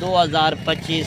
2025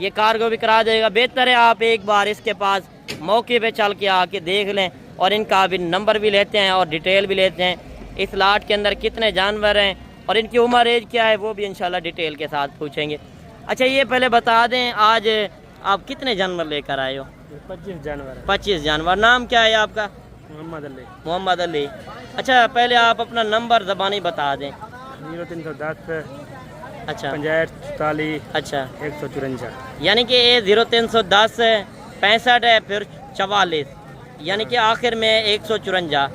یہ کارگو بھی کرا دے گا. بہتر ہے آپ ایک بار اس کے پاس موقع پہ چل کے آ کے دیکھ لیں اور ان کا بھی نمبر بھی لیتے ہیں اور ڈیٹیل بھی لیتے ہیں. اس لاٹ کے اندر کتنے جانور ہیں اور ان کی عمر ایج کیا ہے وہ بھی انشاءاللہ ڈیٹیل کے ساتھ پوچھیں گے. اچھا یہ پہلے بتا دیں آج آپ کتنے جانور لے کر آئے ہو؟ 25 جانور. 25 جانور. نام کیا ہے آپ کا؟ محمد علی. محمد علی. اچھا پہلے آپ اپنا نمبر زبانی بتا دیں. 0310 اچھا 65 اچھا 154. یعنی کہ یہ 0310 65 ہے پھر 44 یعنی کہ آخر میں 154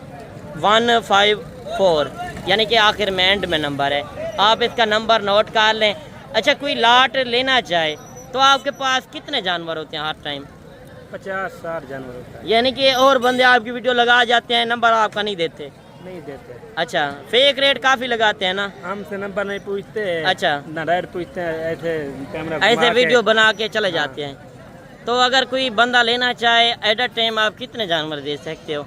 154 یعنی کہ آخر میں اینڈ میں نمبر ہے. آپ اس کا نمبر نوٹ کر لیں. اچھا کوئی لاٹ لینا چاہے تو آپ کے پاس کتنے جانور ہوتے ہیں ہر ٹائم؟ 50-60 جانور ہوتا ہے. یعنی کہ اور بندے آپ کی ویڈیو لگا جاتے ہیں نمبر آپ کا نہیں دیتے؟ نہیں دیتے. اچھا فیک ریٹ کافی لگاتے ہیں نا؟ ہم سے نمبر نہیں پوچھتے. اچھا نہ ریٹ پوچھتے ہیں. ایسے کیمرہ ایسے ویڈیو بنا کے چلے جاتے ہیں. تو اگر کوئی بندہ لینا چاہے ایٹ اے ٹائم آپ کتنے جانور دے سکتے ہو؟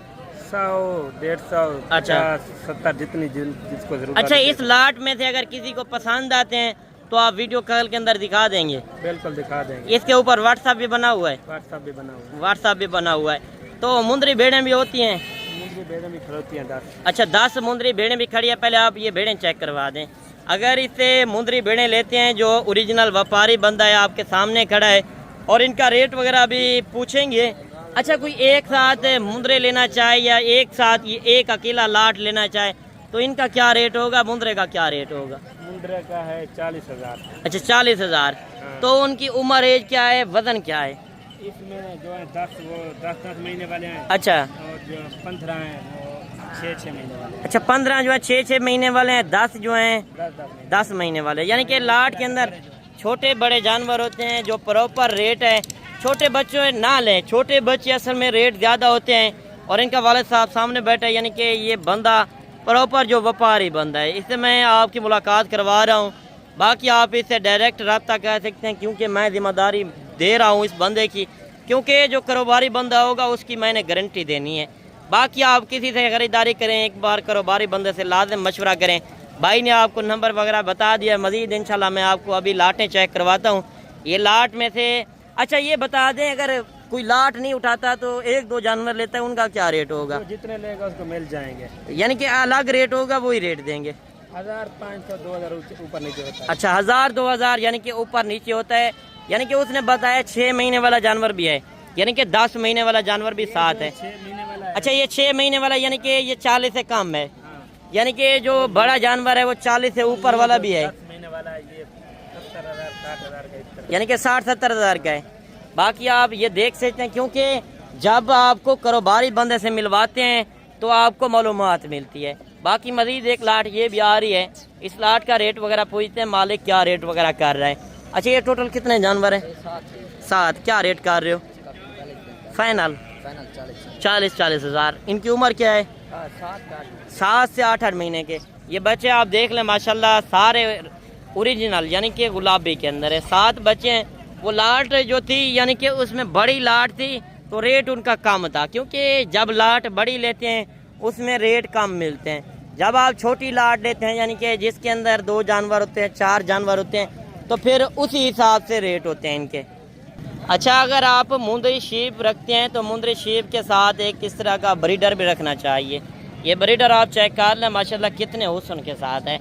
100-150 اچھا 50-70 جتنی جس کو ضرورت. اچھا اس لاٹ میں سے اگر کسی کو پسند آتے ہیں تو آپ ویڈیو کال کے اندر دکھا دیں گے؟ بالکل دکھا دیں گے. اس کے اوپر واٹس ایپ بھی بنا ہوا ہے؟ واٹس ایپ بھی بنا ہوا ہے. واٹس ایپ بھی بنا ہوا ہے. تو مندری بھیڑیں بھی ہوتی ہیں؟ مندری بھیڑیں بھی کھڑوتی ہیں 10. اچھا 10 مندری بھیڑیں بھی کھڑی ہیں. پہلے آپ یہ بھیڑیں چیک کروا دیں. اگر اس سے مندری بھیڑیں لیتے ہیں جو اوریجنل وپاری بندہ ہے آپ کے سامنے کھڑا ہے اور ان کا ریٹ وغیرہ بھی پوچھیں گے. اچھا کوئی ایک ساتھ مندرے لینا چاہے یا ایک ساتھ یہ ایک اکیلا لاٹ لینا چاہے تو ان کا کیا ریٹ ہوگا؟ مندرے کا کیا ریٹ ہوگا؟ مندرے کا ہے 40,000. اچھا 40,000. تو ان کی عمر ایج کیا ہے؟ وزن کیا ہے؟ اس میں جو ہے 10 مہینے والے ہیں. اچھا اور جو 15 ہیں وہ 6 مہینے والے ہیں. اچھا 15 جو ہے 6 مہینے والے ہیں. 10 جو ہیں 10 مہینے والے. یعنی کہ لاٹ کے اندر چھوٹے بڑے جانور ہوتے ہیں جو پراپر ریٹ ہے. چھوٹے بچوں نہ لیں. چھوٹے بچے اصل میں ریٹ زیادہ ہوتے ہیں اور ان کا والد صاحب سامنے بیٹھا ہے یعنی کہ یہ بندہ پراپر جو وپاری بندہ ہے. اس سے میں آپ کی ملاقات کروا رہا ہوں. باقی آپ اس سے ڈائریکٹ رابطہ کر سکتے ہیں کیونکہ میں ذمہ داری دے رہا ہوں اس بندے کی کیونکہ جو کاروباری بندہ ہوگا اس کی میں نے گارنٹی دینی ہے. باقی آپ کسی سے خریداری کریں ایک بار کاروباری بندے سے لازم مشورہ کریں. بھائی نے آپ کو نمبر وغیرہ بتا دیا. مزید انشاءاللہ میں آپ کو ابھی لاٹیں چیک کرواتا ہوں. یہ لاٹ میں سے اچھا یہ بتا دیں اگر کوئی لاٹ نہیں اٹھاتا تو 1-2 جانور لیتا ہے ان کا کیا ریٹ ہوگا؟ جتنے لے گا اس کو مل جائیں گے. یعنی کہ الگ ریٹ ہوگا وہی ریٹ دیں گے؟ 1,500-2,000 اوپر نیچے ہوتا ہے. اچھا 1,000-2,000 یعنی کہ اوپر نیچے ہوتا ہے. یعنی کہ اس نے بتایا 6 مہینے والا جانور بھی ہے یعنی کہ 10 مہینے والا جانور بھی ساتھ ہے. 6 مہینے والا ہے. اچھا یہ 6 مہینے والا یعنی کہ یہ 40 سے کم ہے. یعنی کہ جو بڑا جانور ہے وہ 40 سے اوپر والا بھی ہے 10 مہینے والا ہے. یہ 70,000-60,000 کا اس طرح. یعنی کہ 60-70 کا ہے. باقی آپ یہ دیکھ سکتے ہیں کیونکہ جب آپ کو کاروباری بندے سے ملواتے ہیں تو آپ کو معلومات ملتی ہے. باقی مزید ایک لاٹ یہ بھی آ رہی ہے. اس لاٹ کا ریٹ وغیرہ پوچھتے ہیں مالک کیا ریٹ وغیرہ کر رہا ہے. اچھا یہ ٹوٹل کتنے جانور ہیں؟ 7. کیا ریٹ کر رہے ہو؟ فائنل 40,000. ان کی عمر کیا ہے؟ 7 سے 8 مہینے کے. یہ بچے آپ دیکھ لیں ماشاءاللہ سارے اوریجنل یعنی کہ گلابی کے اندر ہے. 7 بچے ہیں. وہ لاٹ جو تھی یعنی کہ اس میں بڑی لاٹ تھی تو ریٹ ان کا کم تھا کیونکہ جب لاٹ بڑی لیتے ہیں اس میں ریٹ کم ملتے ہیں. جب آپ چھوٹی لاٹ لیتے ہیں یعنی کہ جس کے اندر 2 جانور ہوتے ہیں 4 جانور ہوتے ہیں تو پھر اسی حساب سے ریٹ ہوتے ہیں ان کے. اچھا اگر آپ مندری شیپ رکھتے ہیں تو مندری شیپ کے ساتھ ایک اس طرح کا بریڈر بھی رکھنا چاہیے. یہ بریڈر آپ چیک کر لیں ماشاءاللہ کتنے حسن کے ساتھ ہے.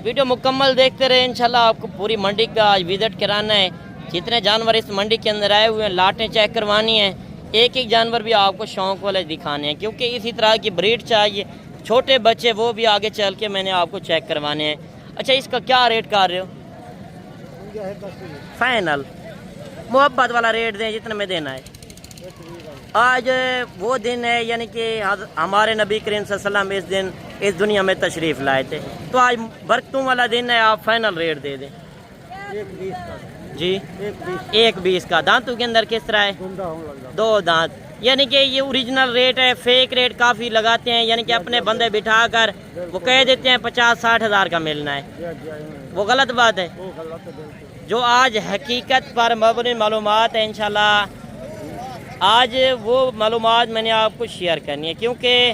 ویڈیو مکمل دیکھتے رہے. انشاءاللہ آپ کو پوری منڈی کا آج وزٹ کرانا ہے. جتنے جانور اس منڈی کے اندر آئے ہوئے ہیں لاٹیں چیک کروانی ہیں. ایک جانور بھی آپ کو شوق والے دکھانے ہیں کیونکہ اسی طرح کی بریڈ چاہیے. چھوٹے بچے وہ بھی آگے چل کے میں نے آپ کو چیک کروانے ہیں. اچھا اس کا کیا ریٹ کر رہے ہو؟ فائنل محبت والا ریٹ دیں جتنے میں دینا ہے. آج وہ دن ہے یعنی کہ ہمارے نبی کریم صلی اللہ علیہ وسلم اس دن اس دنیا میں تشریف لائے تھے تو آج برکتوں والا دن ہے. آپ فائنل ریٹ دے دیں. 1,20 کا جی 1,20 کا. دانتوں کے اندر کس طرح ہے؟ 2 دانت. یعنی کہ یہ اوریجنل ریٹ ہے. فیک ریٹ کافی لگاتے ہیں یعنی کہ اپنے بندے بٹھا کر وہ کہہ دیتے ہیں 50-60 ہزار کا ملنا ہے. وہ غلط بات ہے. جو آج حقیقت پر مبنی معلومات ہے انشاءاللہ آج وہ معلومات میں نے آپ کو شیئر کرنی ہے کیونکہ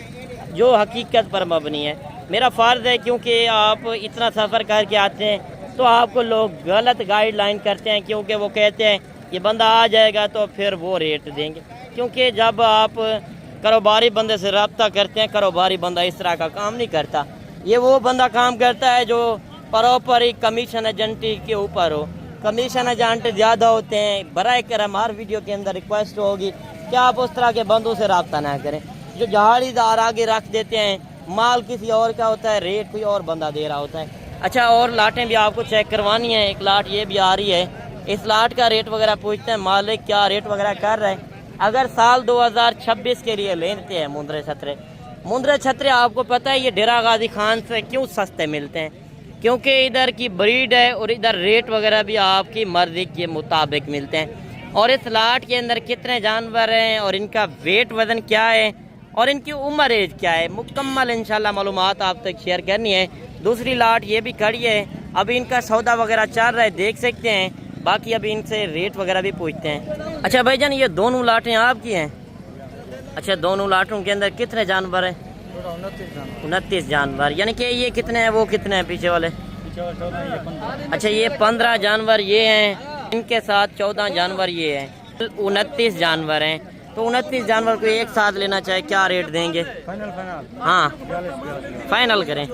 جو حقیقت پر مبنی ہے. میرا فرض ہے کیونکہ آپ اتنا سفر کر کے آتے ہیں تو آپ کو لوگ غلط گائیڈ لائن کرتے ہیں کیونکہ وہ کہتے ہیں یہ بندہ آ جائے گا تو پھر وہ ریٹ دیں گے، کیونکہ جب آپ کاروباری بندے سے رابطہ کرتے ہیں، کاروباری بندہ اس طرح کا کام نہیں کرتا، یہ وہ بندہ کام کرتا ہے جو پراپر ہی کمیشن ایجنٹی کے اوپر ہو۔ کمیشن ایجنٹ زیادہ ہوتے ہیں، برائے کرم ہر ویڈیو کے اندر ریکویسٹ ہوگی کہ آپ اس طرح کے بندوں سے رابطہ نہ کریں جو جہاڑی دار آگے رکھ دیتے ہیں، مال کسی اور کا ہوتا ہے، ریٹ کوئی اور بندہ دے رہا ہوتا ہے۔ اچھا، اور لاٹیں بھی آپ کو چیک کروانی ہیں، ایک لاٹ یہ بھی آ رہی ہے، اس لاٹ کا ریٹ وغیرہ پوچھتے ہیں مالک کیا ریٹ وغیرہ کر رہے ہیں۔ اگر سال 2026 کے لیے لیتے ہیں مندرے چھترے آپ کو پتہ ہے یہ ڈیرہ غازی خان سے کیوں سستے ملتے ہیں، کیونکہ ادھر کی بریڈ ہے اور ادھر ریٹ وغیرہ بھی آپ کی مرضی کے مطابق ملتے ہیں۔ اور اس لاٹ کے اندر کتنے جانور ہیں اور ان کا ویٹ وزن کیا ہے اور ان کی عمر ایج کیا ہے، مکمل انشاءاللہ معلومات آپ تک شیئر کرنی ہے۔ دوسری لاٹ یہ بھی کھڑی ہے، ابھی ان کا سودا وغیرہ چل رہا ہے، دیکھ سکتے ہیں، باقی ابھی ان سے ریٹ وغیرہ بھی پوچھتے ہیں۔ اچھا بھائی جان، یہ دونوں لاٹیں آپ کی ہیں؟ اچھا، دونوں لاٹوں کے اندر کتنے جانور ہیں؟ 29 جانور، یعنی کہ یہ کتنے ہیں وہ کتنے ہیں پیچھے والے؟ اچھا، یہ 15 جانور یہ ہیں، ان کے ساتھ 14 جانور یہ ہیں، 29 جانور ہیں۔ تو 29 جانور کو ایک ساتھ لینا چاہے کیا ریٹ دیں گے؟ ہاں فائنل کریں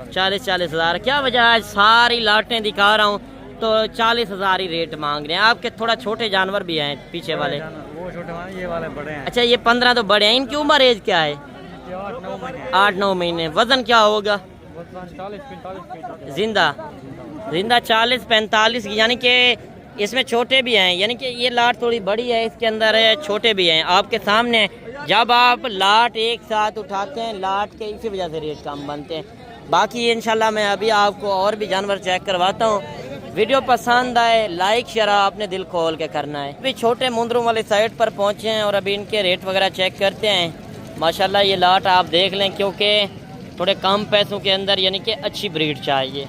40 ہزار۔ کیا وجہ ہے؟ ساری لاٹیں دکھا رہا ہوں تو 40 ہزار ہی ریٹ مانگ رہے ہیں۔ آپ کے تھوڑا چھوٹے جانور بھی ہیں پیچھے والے؟ یہ والے بڑے ہیں۔ اچھا، یہ 15 تو بڑے ہیں، ان کی عمر ایج کیا ہے؟ 8-9 مہینے۔ وزن کیا ہوگا زندہ 40-45 کی، یعنی کہ اس میں چھوٹے بھی ہیں، یعنی کہ یہ لاٹ تھوڑی بڑی ہے، اس کے اندر چھوٹے بھی ہیں آپ کے سامنے۔ جب آپ لاٹ ایک ساتھ اٹھاتے ہیں لاٹ کے اسی وجہ سے ریٹ کم بنتے ہیں۔ باقی انشاءاللہ میں ابھی آپ کو اور بھی جانور چیک کرواتا ہوں۔ ویڈیو پسند آئے لائک شیئر آپ نے دل کھول کے کرنا ہے۔ ابھی چھوٹے مندروں والی سائٹ پر پہنچے ہیں اور ابھی ان کے ریٹ وغیرہ چیک کرتے ہیں۔ ماشاءاللہ یہ لاٹ آپ دیکھ لیں، کیونکہ تھوڑے کم پیسوں کے اندر یعنی کہ اچھی بریڈ چاہیے،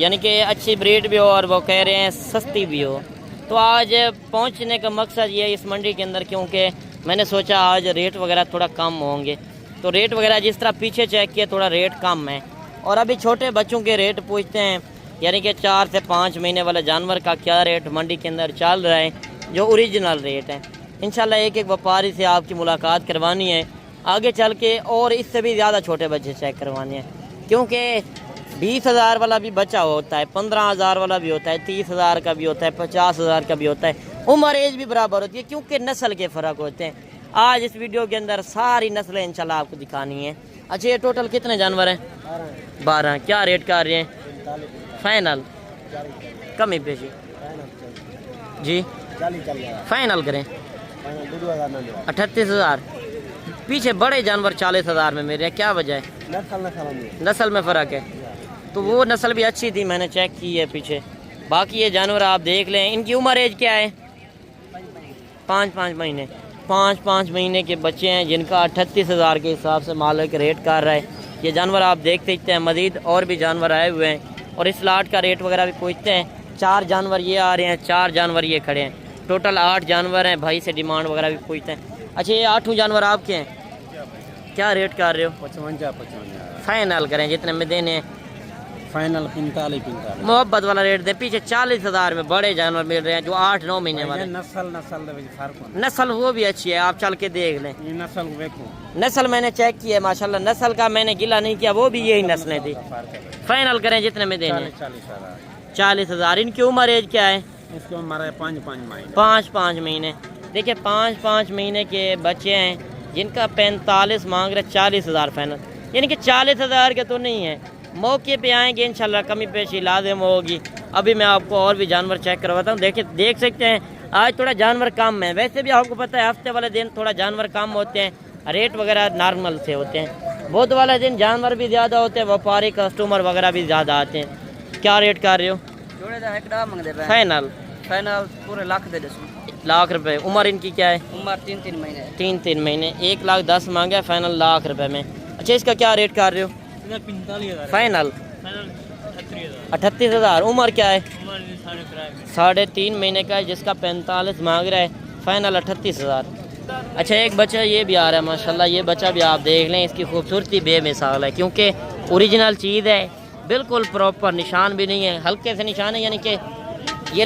یعنی کہ اچھی بریڈ بھی ہو اور وہ کہہ رہے ہیں سستی بھی ہو۔ تو آج پہنچنے کا مقصد یہ ہے اس منڈی کے اندر، کیونکہ میں نے سوچا آج ریٹ وغیرہ تھوڑا کم ہوں گے، تو ریٹ وغیرہ جس طرح پیچھے چیک کیا تھوڑا ریٹ کم ہے۔ اور ابھی چھوٹے بچوں کے ریٹ پوچھتے ہیں، یعنی کہ 4 سے 5 مہینے والے جانور کا کیا ریٹ منڈی کے اندر چل رہا ہے، جو اوریجنل ریٹ ہے۔ انشاءاللہ ایک وپاری سے آپ کی ملاقات کروانی ہے، آگے چل کے اور اس سے بھی زیادہ چھوٹے بچے چیک کروانے ہیں، کیونکہ 20,000 والا بھی بچہ ہوتا ہے، 15,000 والا بھی ہوتا ہے، 30,000 کا بھی ہوتا ہے، 50,000 کا بھی ہوتا ہے، عمر ایج بھی برابر ہوتی ہے، کیونکہ نسل کے فرق ہوتے ہیں۔ آج اس ویڈیو کے اندر ساری نسلیں انشاءاللہ آپ کو دکھانی ہیں۔ اچھا، یہ ٹوٹل کتنے جانور ہیں؟ 12۔ کیا ریٹ کر رہے ہیں فائنل؟ کمی پیشی جی فائنل کریں 38,000۔ پیچھے بڑے جانور 40,000 میں میرے، کیا وجہ ہے؟ نسل میں فرق ہے، تو وہ نسل بھی اچھی تھی، میں نے چیک کی ہے پیچھے۔ باقی یہ جانور آپ دیکھ لیں، ان کی عمر ایج کیا ہے؟ 5 مہینے۔ 5 مہینے کے بچے ہیں جن کا 38,000 کے حساب سے مالک ریٹ کر رہا ہے۔ یہ جانور آپ دیکھ سکتے ہیں، مزید اور بھی جانور آئے ہوئے ہیں اور اس لاٹ کا ریٹ وغیرہ بھی پوچھتے ہیں۔ 4 جانور یہ آ رہے ہیں، 4 جانور یہ کھڑے ہیں، ٹوٹل 8 جانور ہیں۔ بھائی سے ڈیمانڈ وغیرہ بھی پوچھتے ہیں۔ اچھا، یہ 8 جانور آپ کے ہیں، کیا ریٹ کر رہے ہو؟ 55 فائنل کریں جتنے میں دینے ہیں، فائنل 45 محبت والا ریٹ دیں۔ پیچھے 40,000 میں بڑے جانور مل رہے ہیں جو 8-9 مہینے والے۔ نسل وہ بھی اچھی ہے، آپ چل کے دیکھ لیں۔ نسل میں نے چیک کی ہے ماشاءاللہ، نسل کا میں نے گلا نہیں کیا، وہ بھی یہی نسلیں تھی۔ فائنل کریں جتنے میں دینے ہیں، 40,000۔ ان کی عمر ایج کیا ہے؟ اس کی عمر ہے 5 مہینے۔ دیکھیں 5 مہینے کے بچے ہیں جن کا 45 مانگ رہے، 40,000 فائنل، یعنی کہ 40,000 کے تو نہیں ہے۔ موقع پہ آئیں گے انشاءاللہ کمی پیشی لازم ہوگی۔ ابھی میں آپ کو اور بھی جانور چیک کرواتا ہوں، دیکھ سکتے ہیں آج تھوڑا جانور کم ہے، ویسے بھی آپ کو پتہ ہے ہفتے والے دن تھوڑا جانور کم ہوتے ہیں، ریٹ وغیرہ نارمل سے ہوتے ہیں۔ بدھ والے دن جانور بھی زیادہ ہوتے ہیں، وپاری کسٹمر وغیرہ بھی زیادہ آتے ہیں۔ کیا ریٹ کر رہے ہو؟ فائنل پورے لاکھ دے لاکھ روپے۔ عمر ان کی کیا ہے؟ عمر 3 مہینے۔ 3 مہینے۔ 1,10,000 مانگا ہے، فائنل لاکھ روپے میں۔ اچھا، اس کا کیا ریٹ کر رہے ہو؟ 45,000 فائنل 38,000۔ عمر کیا ہے؟ 3.5 مہینے کا ہے، جس کا 45 مانگ رہا ہے، فائنل 38,000۔ اچھا، ایک بچہ یہ بھی آ رہا ہے ماشاءاللہ، یہ بچہ بھی آپ دیکھ لیں، اس کی خوبصورتی بے مثال ہے، کیونکہ اوریجنل چیز ہے، بالکل پراپر، نشان بھی نہیں ہے، ہلکے سے نشان ہے، یعنی کہ یہ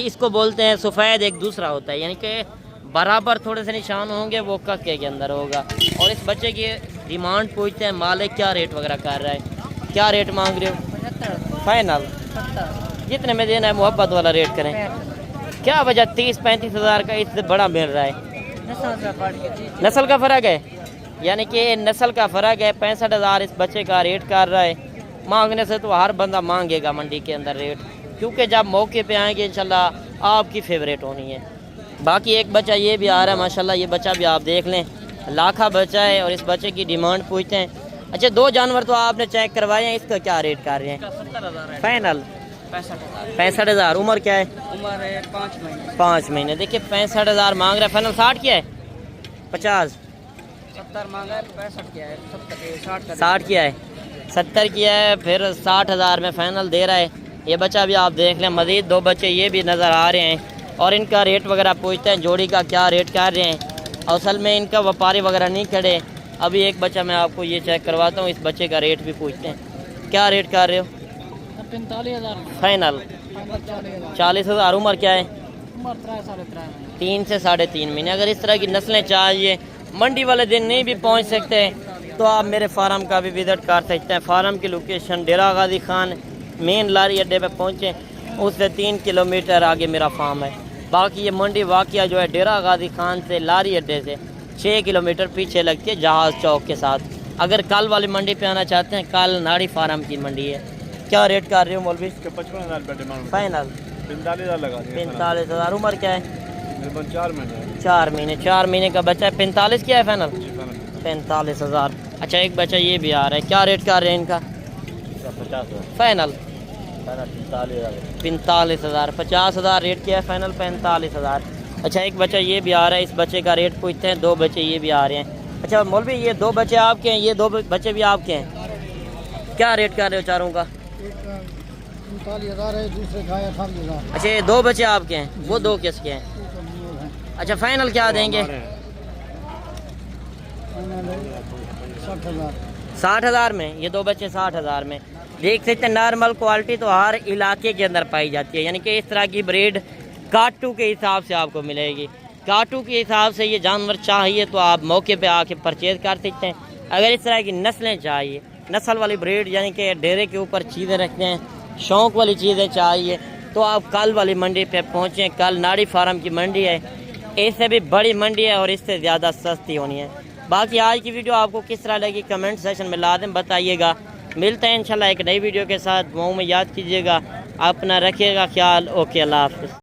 اس کو بولتے ہیں سفید، ایک دوسرا ہوتا ہے، یعنی کہ برابر تھوڑے سے نشان ہوں گے وہ ککے کے اندر ہوگا۔ اور اس بچے کی ڈیمانڈ پوچھتے ہیں مالک کیا ریٹ وغیرہ کر رہا ہے، کیا ریٹ مانگ رہے ہو؟ 75 فائنل 70 جتنے میں دینا ہے محبت والا ریٹ کریں۔ کیا وجہ 30-35 ہزار کا اس سے بڑا مل رہا ہے؟ نسل کا فرق ہے، یعنی کہ نسل کا فرق ہے۔ 65,000 اس بچے کا ریٹ کر رہا ہے۔ مانگنے سے تو ہر بندہ مانگے گا منڈی کے اندر ریٹ، کیونکہ جب موقع پہ آئیں گے انشاءاللہ آپ کی فیوریٹ ہونی ہے۔ باقی ایک بچہ یہ بھی آ رہا ہے ماشاءاللہ، یہ بچہ بھی آپ دیکھ لیں، لاکھا بچہ ہے اور اس بچے کی ڈیمانڈ پوچھتے ہیں۔ اچھا 2 جانور تو آپ نے چیک کروائے ہیں، اس کا کیا ریٹ کر رہے ہیں؟ 70,000 ہے، فائنل 65,000 65,000۔ عمر کیا ہے؟ عمر ہے 5 مہینے 5 مہینے۔ دیکھیے 65,000 مانگ رہا ہے، فائنل 60 کیا ہے؟ 50 70 مانگا ہے، 65 کیا ہے، 70 60 کا 60 کیا ہے؟ 70 کیا ہے، پھر 60,000 میں فائنل دے رہا ہے۔ یہ بچہ بھی آپ دیکھ لیں، مزید 2 بچے یہ بھی نظر آ رہے ہیں اور ان کا ریٹ وغیرہ پوچھتے ہیں، جوڑی کا کیا ریٹ کر رہے ہیں۔ اصل میں ان کا وپاری وغیرہ نہیں کھڑے۔ ابھی ایک بچہ میں آپ کو یہ چیک کرواتا ہوں، اس بچے کا ریٹ بھی پوچھتے ہیں، کیا ریٹ کر رہے ہو؟ 45,000 فائنل 40,000۔ عمر کیا ہے؟ عمر 3.5 3 سے 3.5 مہینے۔ اگر اس طرح کی نسلیں چاہیے، منڈی والے دن نہیں بھی پہنچ سکتے تو آپ میرے فارم کا بھی وزٹ کر سکتے ہیں۔ فارم کی لوکیشن ڈیرہ غازی خان مین لاری اڈے پہ پہنچیں، اس سے 3 کلومیٹر آگے میرا فارم ہے۔ باقی یہ منڈی واقعہ جو ہے ڈیرہ غازی خان سے لاری اڈے سے 6 کلومیٹر پیچھے لگتی ہے جہاز چوک کے ساتھ۔ اگر کل والی منڈی پہ آنا چاہتے ہیں، کل ناڑی فارم کی منڈی ہے۔ کیا ریٹ کر رہے ہو مولوی؟ 55,000 فائنل 45,000 لگا دیں۔ 45,000۔ عمر کیا ہے؟ 4 مہینے 4 مہینے کا بچہ ہے۔ 45 کیا ہے فائنل؟ 45,000۔ اچھا ایک بچہ یہ بھی آ رہا ہے، کیا ریٹ کر رہے ہیں ان کا؟ 50,000 فائنل 45,000 45,000۔ 50,000 ریٹ کیا ہے، فائنل 45,000۔ اچھا ایک بچہ یہ بھی آ رہا ہے، اس بچے کا ریٹ پوچھتے ہیں۔ 2 بچے یہ بھی آ رہے ہیں۔ اچھا مولوی یہ 2 بچے آپ کے ہیں، یہ 2 بچے بھی آپ کے ہیں، کیا ریٹ کر رہے ہو چاروں کا؟ 39,000 ہے، دوسرے کا ہے 18,000۔ اچھا یہ 2 بچے آپ کے ہیں، وہ 2 کس کے ہیں؟ اچھا فائنل کیا دیں گے؟ 60,000 60,000 میں یہ 2 بچے 60,000 میں۔ دیکھ سکتے ہیں نارمل کوالٹی تو ہر علاقے کے اندر پائی جاتی ہے، یعنی کہ اس طرح کی بریڈ کاٹو کے حساب سے آپ کو ملے گی۔ کاٹو کے حساب سے یہ جانور چاہیے تو آپ موقع پہ آ کے پرچیز کر سکتے ہیں۔ اگر اس طرح کی نسلیں چاہیے، نسل والی بریڈ یعنی کہ ڈیرے کے اوپر چیزیں رکھتے ہیں، شوق والی چیزیں چاہیے تو آپ کل والی منڈی پہ پہنچیں۔ کل ناڑی فارم کی منڈی ہے، اس سے بھی بڑی منڈی ہے اور اس سے زیادہ سستی ہونی ہے۔ باقی آج کی ویڈیو آپ کو کس طرح لگی کمنٹ سیکشن میں لازم بتائیے گا۔ ملتے ہیں انشاءاللہ ایک نئی ویڈیو کے ساتھ، دعاؤں میں یاد کیجیے گا، اپنا رکھیے گا خیال۔ اوکے اللہ حافظ۔